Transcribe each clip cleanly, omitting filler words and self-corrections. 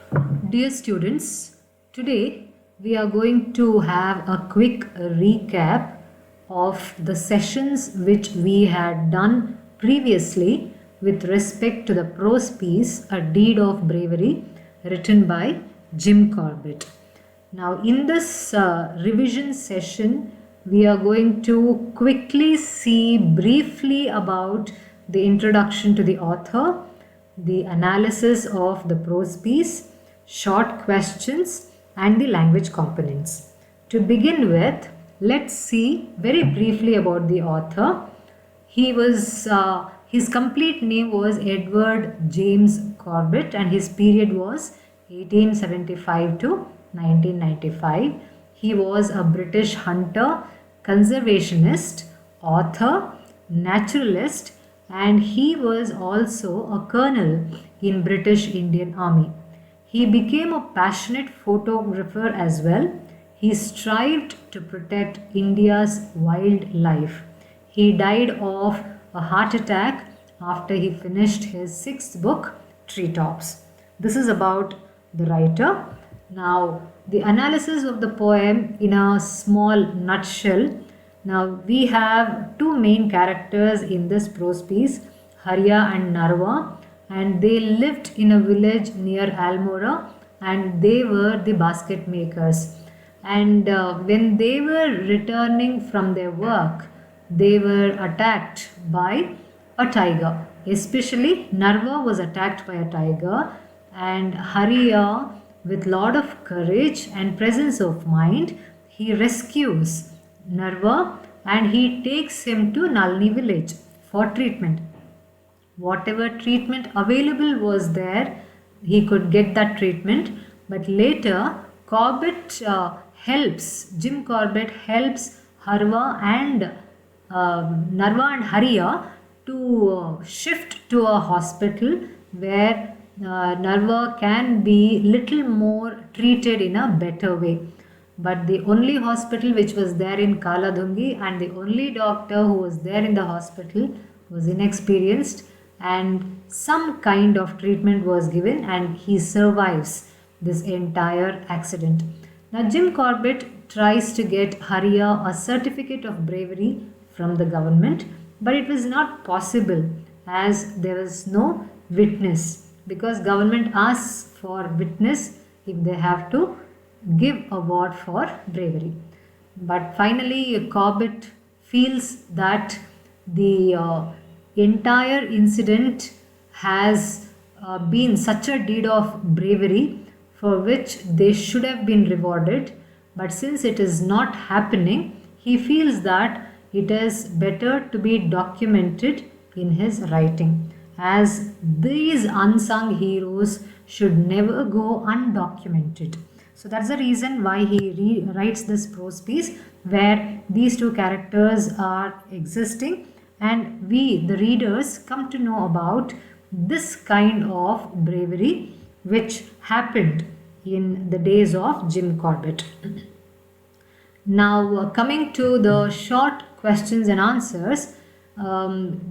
Dear students, today we are going to have a quick recap of the sessions which we had done previously with respect to the prose piece A Deed of Bravery written by Jim Corbett. Now in this revision session, we are going to quickly see briefly about the introduction to the author, the analysis of the prose piece, short questions, and the language components. To begin with, let's see very briefly about the author. His complete name was Edward James Corbett, and his period was 1875 to 1995. He was a British hunter, conservationist, author, naturalist, and he was also a colonel in British Indian Army. He became a passionate photographer as well. He strived to protect India's wildlife. He died of a heart attack after he finished his sixth book, Treetops. This is about the writer. Now, the analysis of the poem in a small nutshell. Now, we have two main characters in this prose piece, Hariya and Narva, and they lived in a village near Almora, and they were the basket makers. And when they were returning from their work, they were attacked by a tiger. Especially Narva was attacked by a tiger, and Hariya, with lot of courage and presence of mind, he rescues Narva and he takes him to Nalini village for treatment. Whatever treatment available was there, he could get that treatment. But later, Jim Corbett helps Narva and Hariya to shift to a hospital where Narva can be little more treated in a better way. But the only hospital which was there in Kaladhungi and the only doctor who was there in the hospital was inexperienced, and some kind of treatment was given and he survives this entire accident. Now Jim Corbett tries to get Hariya a certificate of bravery from the government, but it was not possible as there was no witness, because government asks for witness if they have to give award for bravery. But finally Corbett feels that the entire incident has been such a deed of bravery for which they should have been rewarded, but since it is not happening, he feels that it is better to be documented in his writing, as these unsung heroes should never go undocumented. So that's the reason why he writes this prose piece where these two characters are existing, and we, the readers, come to know about this kind of bravery which happened in the days of Jim Corbett. Now, coming to the short questions and answers,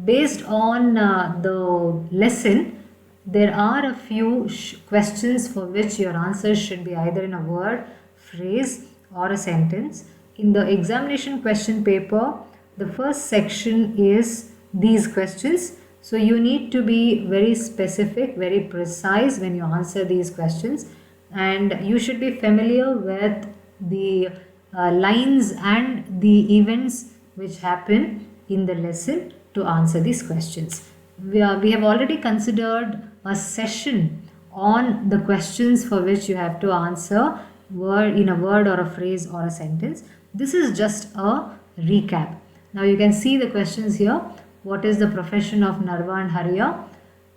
based on the lesson, there are a few questions for which your answers should be either in a word, phrase, or a sentence. In the examination question paper, the first section is these questions. So you need to be very specific, very precise when you answer these questions, and you should be familiar with the lines and the events which happen in the lesson to answer these questions. We have already considered a session on the questions for which you have to answer in a word or a phrase or a sentence. This is just a recap. Now you can see the questions here. What is the profession of Narva and Hariya?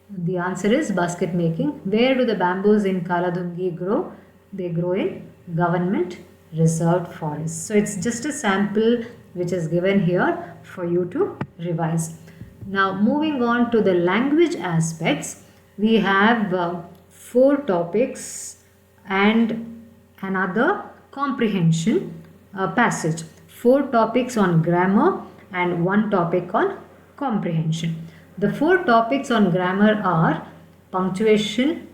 The answer is basket making. Where do the bamboos in Kaladhungi grow? They grow in government reserved forests. So it's just a sample which is given here for you to revise. Now moving on to the language aspects, we have 4 topics and another comprehension passage. 4 topics on grammar and 1 topic on comprehension. The 4 topics on grammar are punctuation,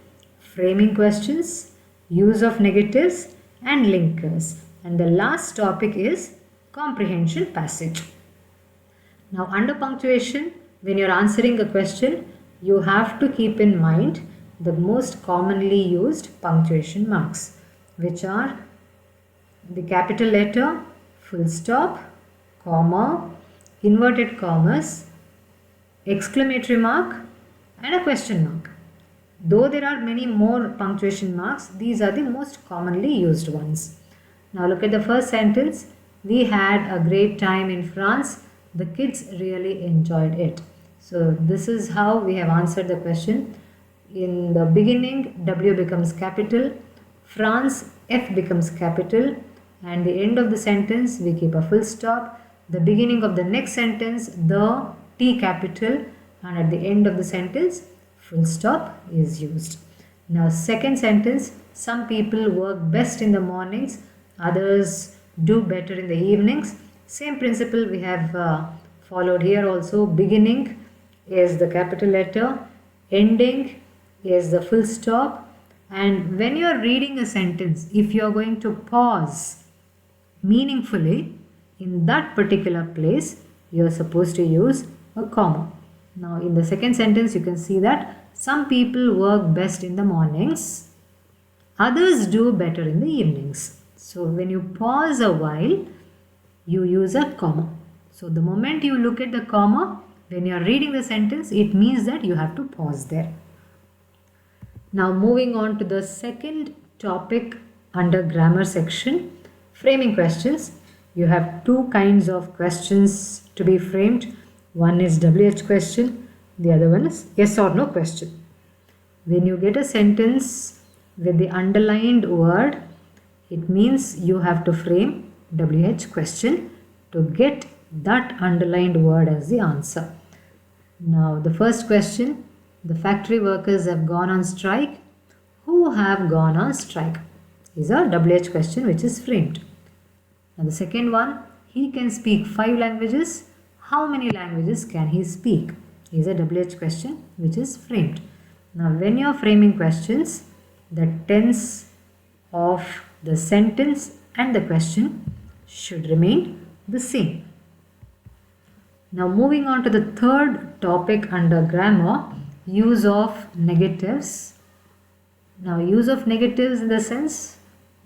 framing questions, use of negatives, and linkers. And the last topic is comprehension passage. Now, under punctuation, when you're answering a question, you have to keep in mind the most commonly used punctuation marks, which are the capital letter, full stop, comma, inverted commas, exclamatory mark, and a question mark. Though there are many more punctuation marks, these are the most commonly used ones. Now look at the first sentence. We had a great time in France. The kids really enjoyed it. So this is how we have answered the question. In the beginning, W becomes capital, France, F becomes capital, and the end of the sentence we keep a full stop. The beginning of the next sentence, the T capital, and at the end of the sentence, full stop is used. Now second sentence, some people work best in the mornings, others do better in the evenings. Same principle we have followed here also. Beginning is the capital letter, ending is the full stop, and when you are reading a sentence, if you are going to pause meaningfully in that particular place, you are supposed to use a comma. Now in the second sentence you can see that some people work best in the mornings, others do better in the evenings. So when you pause a while, you use a comma. So the moment you look at the comma, when you are reading the sentence, it means that you have to pause there. Now moving on to the second topic under grammar section, framing questions. You have two kinds of questions to be framed. One is WH question, the other one is yes or no question. When you get a sentence with the underlined word, it means you have to frame WH question to get that underlined word as the answer. Now the first question, the factory workers have gone on strike. Who have gone on strike? Is a WH question which is framed. Now the second one, he can speak 5 languages. How many languages can he speak? Is a WH question which is framed. Now when you are framing questions, the tense of the sentence and the question should remain the same. Now moving on to the third topic under grammar, use of negatives. Now use of negatives in the sense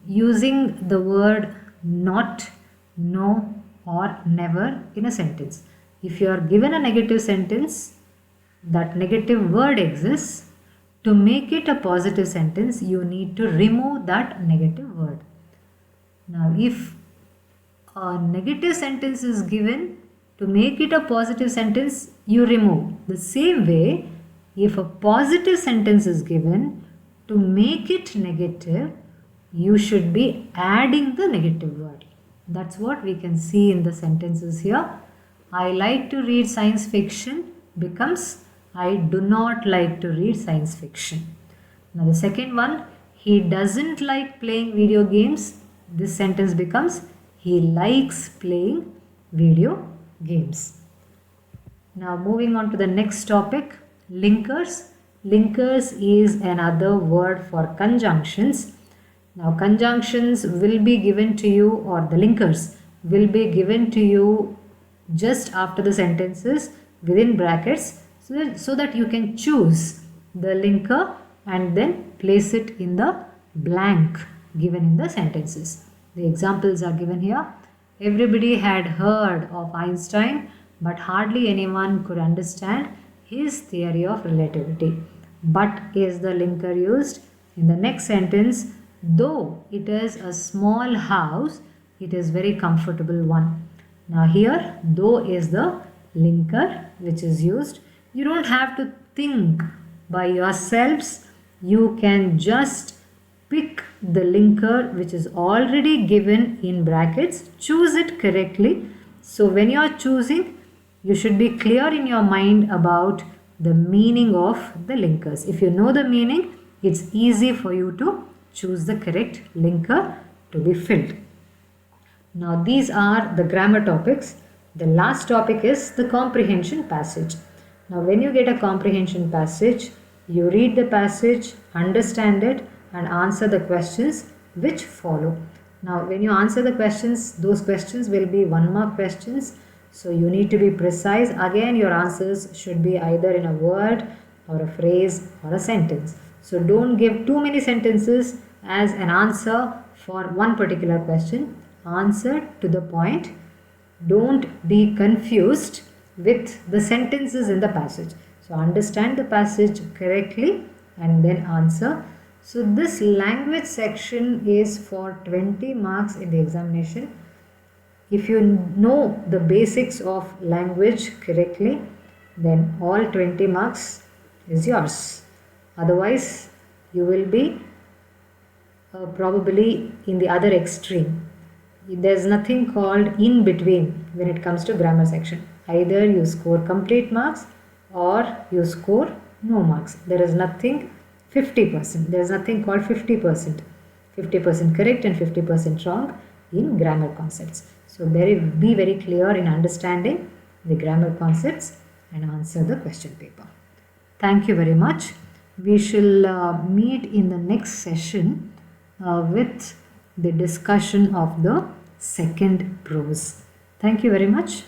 using the word not, no, or never in a sentence. If you are given a negative sentence, that negative word exists. To make it a positive sentence, you need to remove that negative word. Now if a negative sentence is given, to make it a positive sentence, you remove. The same way, if a positive sentence is given, to make it negative, you should be adding the negative word. That's what we can see in the sentences here. I like to read science fiction becomes I do not like to read science fiction. Now the second one, he doesn't like playing video games. This sentence becomes he likes playing video games. Now moving on to the next topic, linkers. Linkers is another word for conjunctions. Now conjunctions will be given to you, or the linkers will be given to you just after the sentences within brackets, so that you can choose the linker and then place it in the blank given in the sentences. The examples are given here. Everybody had heard of Einstein, but hardly anyone could understand his theory of relativity. But is the linker used? In the next sentence, though it is a small house, it is very comfortable one. Now here, though is the linker which is used. You don't have to think by yourselves. You can just pick the linker which is already given in brackets. Choose it correctly. So when you are choosing, you should be clear in your mind about the meaning of the linkers. If you know the meaning, it's easy for you to choose the correct linker to be filled. Now these are the grammar topics. The last topic is the comprehension passage. Now when you get a comprehension passage, You read the passage, understand it, and answer the questions which follow. Now, when you answer the questions, those questions will be 1-mark questions. So, you need to be precise. Again, your answers should be either in a word or a phrase or a sentence. So, don't give too many sentences as an answer for one particular question. Answer to the point. Don't be confused with the sentences in the passage. So understand the passage correctly and then answer. So this language section is for 20 marks in the examination. If you know the basics of language correctly, then all 20 marks is yours. Otherwise, you will be probably in the other extreme. There's nothing called in between when it comes to grammar section. Either you score complete marks or you score no marks. There is nothing 50%. There is nothing called 50%. 50% correct and 50% wrong in grammar concepts. So be very clear in understanding the grammar concepts and answer the question paper. Thank you very much. We shall meet in the next session with the discussion of the second prose. Thank you very much.